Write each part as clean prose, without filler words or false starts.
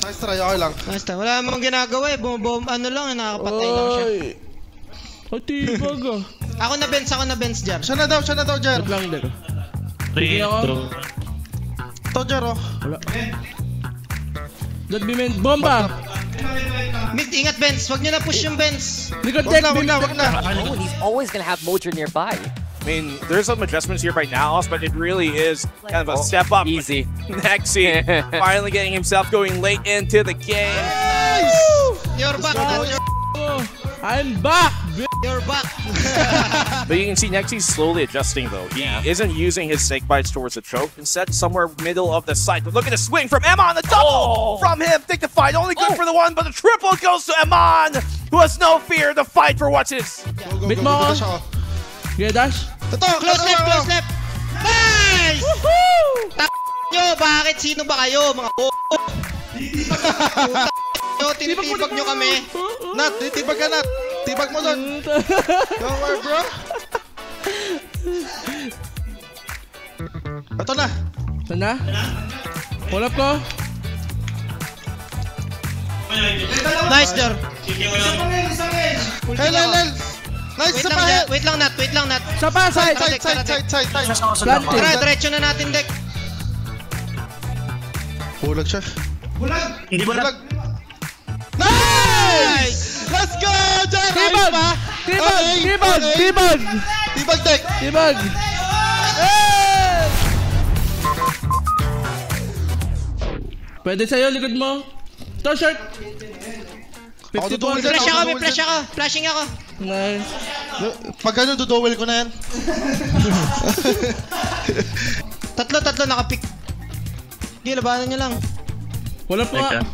Nice try, okay lang. Nice try. Wala namang ginagawa eh. Ano lang, nakakapatay lang siya. Tibag ah. Ako na bench, Jar. Siya na daw, Jar. Wait lang, Dero. Sige ako. Ito, Jar, oh. Wala. Dad Bimen, bomba! Mid, ingat bench. Wag niyo na push yung bench. Likod Wag deck, na. Oh, and he's always gonna have Mojer nearby. I mean, there's some adjustments here by Naos, but it really is kind of a step up. Easy. Nexi finally getting himself going late into the game. Nice! You're back, Nat. I'm back! You're back. But you can see Nexi's slowly adjusting though. He isn't using his snake bites towards the choke. Instead, somewhere middle of the site. But look at the swing from Emon, the double from him. Take the fight, only good for the one, but the triple goes to Emon, who has no fear to fight for what's his. Bit mo ako. Yeah, dash. Ito, Close left. Nice! Nyo, bakit? Sino ba kayo, mga nyo, tinitibag nyo kami. Nat, titibag ka, Nat. Tibag mo doon. Don't worry, bro. Ito na. Sana? Pull up ko. Nice, Jar. Hel. Nice, Wait sa lang, pa. Jar. Wait lang, Nat. Sa pa, side! Side. Planting. Diretso na natin, deck. Bulag siya. Hindi mo lang. Nice! Let's go, Jar! Tibag! Tibag! Tibag, deck. Tibag! Pwede sa'yo, likod mo. To short! Ako dudowel dyan. Flash ako. Flashing ako. Nice. Pag gano'n, dudowel ko na yan. Tatlo nakapick. Sige, labanan nyo lang. Pull up ko nga.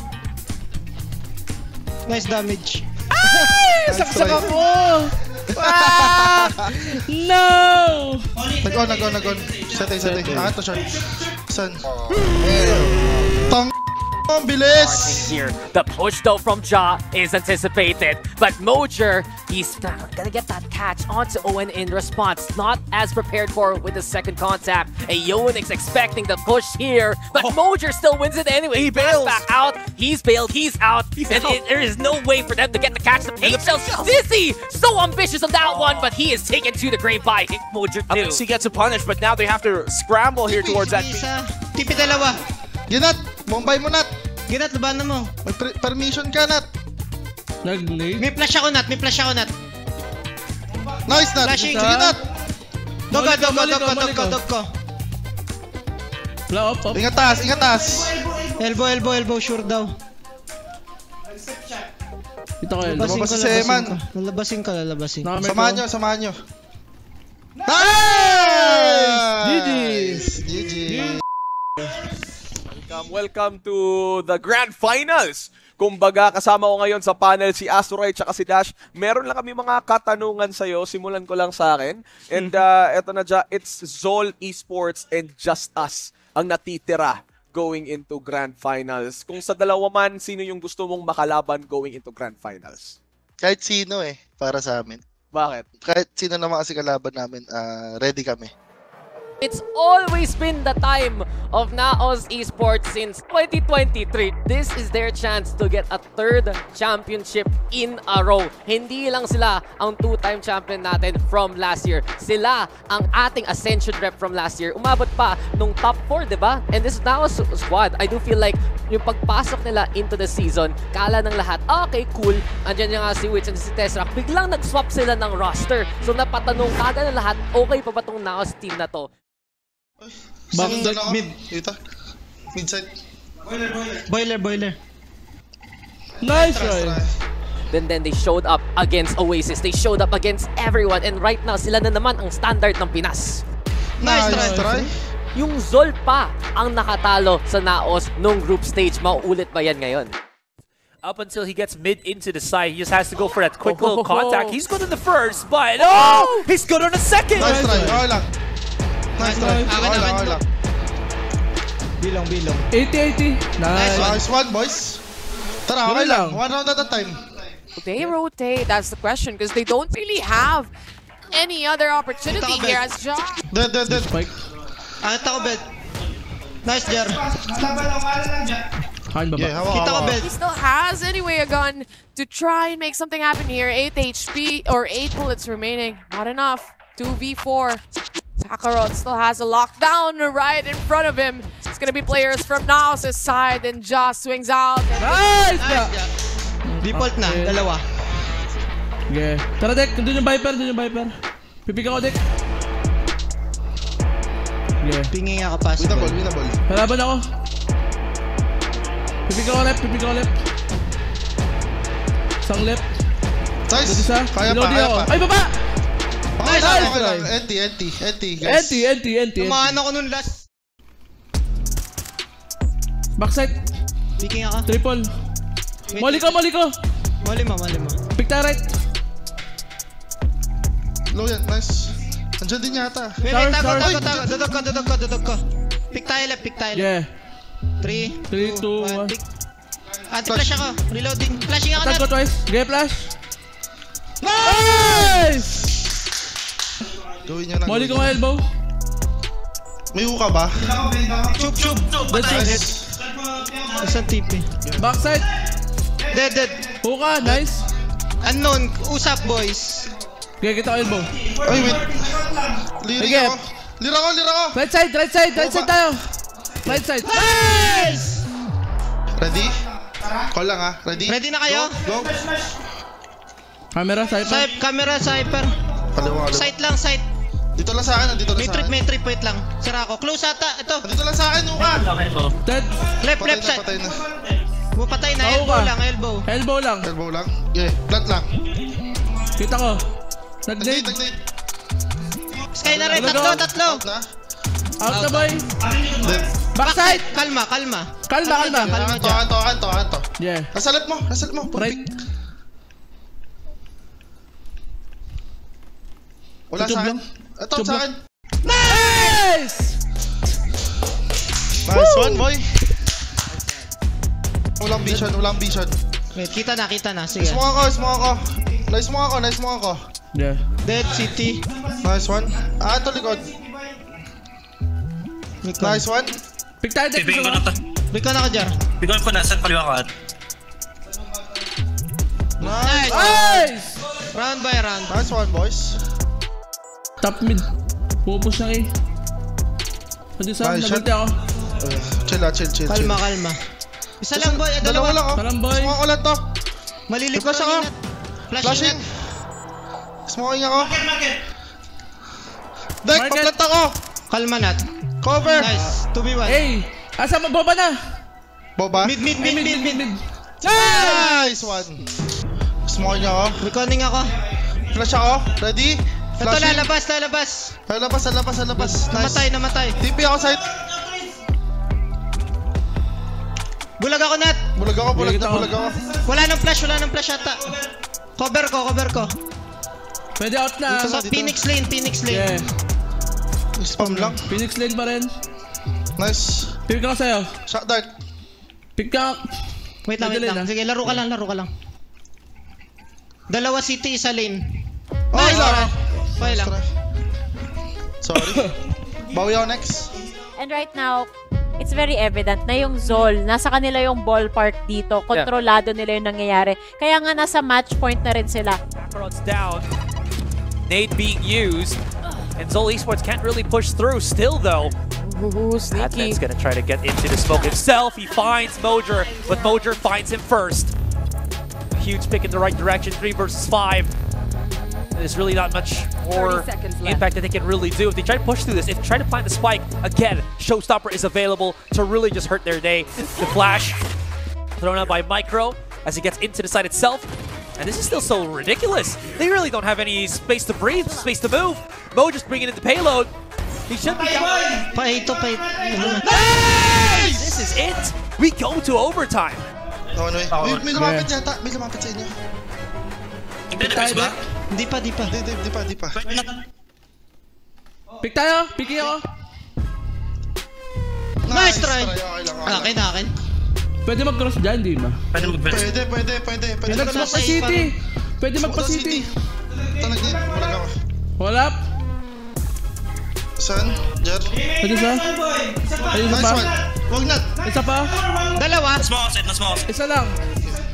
Nice damage. Saksak ako! No! Nag-on. Setay. Ito, short. San? Tang... Ang bilis! Here, the push though from Ja is anticipated, but Mojer, he's gonna get that catch onto Owen in response. Not as prepared for with the second contact. A Yonex expecting the push here, but Mojer still wins it anyway. He bails back out. He's bailed. He's out. There is no way for them to get the catch. The paint shell's Dizzy, so ambitious on that one, but he is taken to the grave by Mojer too. He gets a punish, but now they have to scramble here towards that. Tipi dalawa. Ginat! Bombay mo, Nat! Ginat, labanan mo. May permission ka, Nat! Nag-nade. May flash ako, Nat. Nice, Nat! Flashing. Sige, Nat! Dog ko. Wala, up. Ingat taas! Elbow, sure daw. Ito kayo. Lumabas si Seman. Lalabasin ko. Samahan nyo. Nice! GG! Welcome to the Grand Finals! Kumbaga, kasama ko ngayon sa panel si Azuray at si Dash. Meron lang kami mga katanungan sa'yo. Simulan ko lang sa akin. And eto na dyan, it's Zol Esports and Just Us ang natitira going into Grand Finals. Kung sa dalawa man, sino yung gusto mong makalaban going into Grand Finals? Kahit sino para sa amin. Bakit? Kahit sino naman kasi kalaban namin, ready kami. It's always been the time of Naos Esports since 2023. This is their chance to get a third championship in a row. Hindi lang sila ang two-time champion natin from last year. Sila ang ating Ascension rep from last year. Umabot pa nung top 4, di ba? And this Naos squad, I do feel like yung pagpasok nila into the season, kala ng lahat, okay, cool. Andyan yung si Witch and si Tesseract. Biglang nag-swap sila ng roster. So napatanong kaga ng lahat, okay pa ba tong Naos team na to? Mid. Dito. Mid side. Boiler. Nice, right? Then they showed up against Oasis. They showed up against everyone. And right now, sila na naman ang standard ng Pinas. Nice try. Yung Zol pa ang nakatalo sa Naos nung group stage. Mauulit ba yan ngayon? Up until he gets mid into the side, he just has to go for that quick little contact. He's good on the first, but he's good on the second! Nice try. Okay lang. Nice try. Okay lang. Bilong. 80. Nice one, boys. Tara, okay lang. One round at a time. They rotate, that's the question, because they don't really have any other opportunity here as John. Dead. Spike. Angit ako, bet. Nice, Jar. Kain baba. Yeah, hawa, Kita ko, hawa. Belt. He still has anyway a gun to try and make something happen here. 8 HP or 8 bullets remaining. Not enough. 2v4. Kakarot still has a lockdown right in front of him. It's gonna be players from Naos' side and Joss swings out. Nice! Nice, yeah. Default na, Okay. dalawa. Okay. Tara, Dek. Nandun yung Viper. Nandun yung Viper. Pipig ako, Dek. Okay. Pinging ako pass. Winnable, winnable. Halaban ako. Pipig ako left. Pipig ako left. Isang left. Nice. Dito isa. Kaya pa, Reloading kaya ako. pa. Ay, baba! Okay Nice, lang, nice okay lang. try. NT, guys. NT. Tumaan ako nun last. Backside. Picking ako. Triple. Wait, Molly ko. Mali mo. Pick tayo right. Low yan, nice. Andiyan din yata. Wait, Tower, tago. tower. Dudog ko. Pick tayo left. Yeah. 3, 3, 2, 1. pick. Anti-flash ako. Reloading. Flashing ako Attack ko na. twice. Okay, flash. Nice! Gawin nyo na. Molly ko gawin nga nyo. elbow. May hookah ba? Chup. Nice. Isang TP. Backside. Dead. Hookah. Nice. Unknown. Usap, boys. Okay, kita ko elbow. Ay, wait. Liring Sige. ako. Lira ko. Right side tayo. Right side. Nice! Ready? Call lang ha. Ready? Ready na kayo? Go. Camera, sniper. Camera, sniper. Kaliwa. Sight lang, sight. Dito lang sa akin, dito lang sa akin. May trip, wait lang. Sira ako. Close ata. Ito. Dito lang sa akin, hookah. Dead. Left side. Patay na. Patay na. Oo Elbow ka. lang, elbow. Elbow lang. Elbow lang. Yeah, plant lang. Kita ko. Nag-nade. Nag-nade. Sky na rin. Talaga? Tatlo. Out na. Out na boy. Dead. Backside. Kalma. Kalma. Tokan to. Yeah. Nasalit mo. Right. Wala Tube sa akin. lang. Ito, Tube sa lang. akin. Nice! Nice one, boy. Walang vision. Wait, kita na. Sige. Smoke ako. Nice mo ako. Yeah. Dead city. Nice one. Ito likod. Nice one. Pick tayo, Dek. Pipigin ko na to. Recon ako dyan. Pipigin ko na sa kaliwa ka. Nice. Nice! Round by round. Nice one, boys. Top mid. Pupus na eh. Pwede sa Nice nagulti shot. ako. Chill. Kalma. Isa lang, boy. Dalawa lang oh. Salam, boy. Smoke ko lang to. Malilikot Flash ako. Flashing. Flashing. Smoking ako. Dek, Market. paplant ako. Kalma nat. Cover. Nice. 2v1. Hey! Asa mo? Boba na! Boba. Mid. Nice one. Smoking ako. Reconing ako. Flash ako. Ready? Ito, Flashing. lalabas. Lalabas. Nice. Namatay. TP ako side. Bulag ako, Nat. Bulag ako. Wala nang flash ata. Cover ko. Pwede out na. Dito Sa dito. Phoenix lane. Yeah. Spam lang. Phoenix lane pa rin. Nice. Pick ako sa'yo. Shot dart. Pick ka. Wait lang. Sige, laro ka lang. Dalawa city, isa lane. Okay lang. Okay lang. Sorry. Bawi ako next. And right now, it's very evident na yung Zol, nasa kanila yung ballpark dito. Kontrolado nila yung nangyayari. Kaya nga nasa match point na rin sila. Kakarot's down. Nade being used. And Zol Esports can't really push through still though. Ooh, sneaky. Adman's gonna try to get into the smoke himself. He finds Mojer, but Mojer finds him first. Huge pick in the right direction, 3 versus 5. There's really not much more impact that they can really do. If they try to push through this, if they try to plant the spike, again, Showstopper is available to really just hurt their day. The flash thrown out by Micro as he gets into the side itself. And this is still so ridiculous. They really don't have any space to breathe, space to move. Mo just bringing in the payload. He should be down. Paito. Nice! This is it. We go to overtime. No, may lumapit yata. May lumapit sa inyo. Hindi na ba? Di pa. Di pa. Pick tayo. Picking ako. Nice try. Okay lang. Akin. Pwede mag-cross dyan, di ba? Pwede mag-best. Pwede. Pwede magpa-city. Pwede magpa-city. Ito nag-din. Bulag ako. Wala. Saan? Jer? Pwede sa? Pwede sa Nice pa. one. Wag na. Isa pa. Dalawa. Smoke outside, no smoke outside. Isa lang.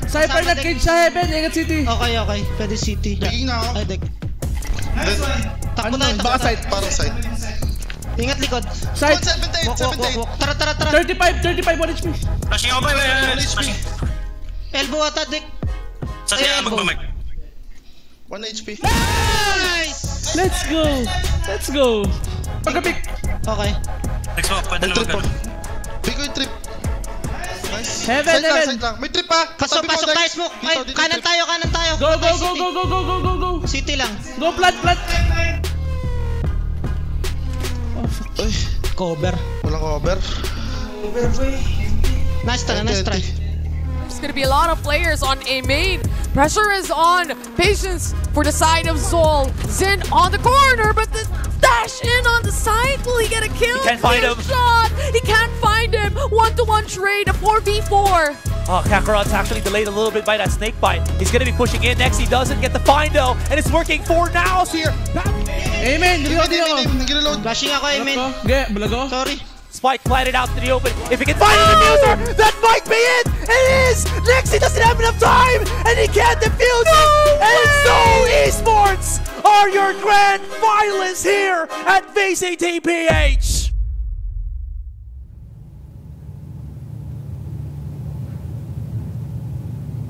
Cypher na cage sa heaven. Ingat city. Okay. Pwede city. Picking na ako. Ay, dek. Ano? Baka side, parang side. Ingat likod. Side. 78. Walk. Tara. 35, 1 HP. Flashing ako ba? Flashing. Elbow ata, dek. Sa siya magbumag. 1 HP. Nice! Let's go. Pagkapik. Okay. Next smoke, pwede na Trip mag-ano. Big ko yung trip. Nice. Heaven. Side lang. May trip pa. Pasok tayo, smoke. Ay, kanan tayo. Go. City lang. Go, plant. Uy, Cover. walang cover. Nice try. There's gonna be a lot of players on A main. Pressure is on. Patience for the side of Zol. Zin on the corner, but the dash in on the side. Will he get a kill? He can't find him. Shot. He can't find him. 1-to-1 trade, a 4v4. Oh, Kakarot's actually delayed a little bit by that snake bite. He's gonna be pushing in next. He doesn't get the find though, and it's working for Naos here. Amen. Reload din ako. Nag-reload. Flashing ako, I mean. Okay, balago. Sorry. Spike planted out to the open. If he can find the diffuser, that might be it. It is. Nexi doesn't have enough time, and he can't defuse it. And so esports are your grand finalists here at VCTPH.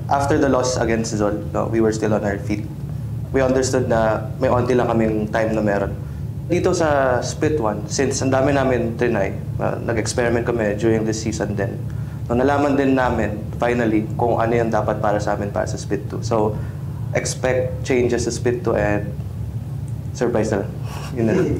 After the loss against Zol, we were still on our feet. We understood na may onti lang kaming time na meron. Dito sa Split 1, since ang dami namin trinay, nag-experiment kami during this season din. So, nalaman din namin, finally, kung ano yung dapat para sa amin para sa Split 2. So, expect changes sa Split 2 and surprise na lang. Yun na lang.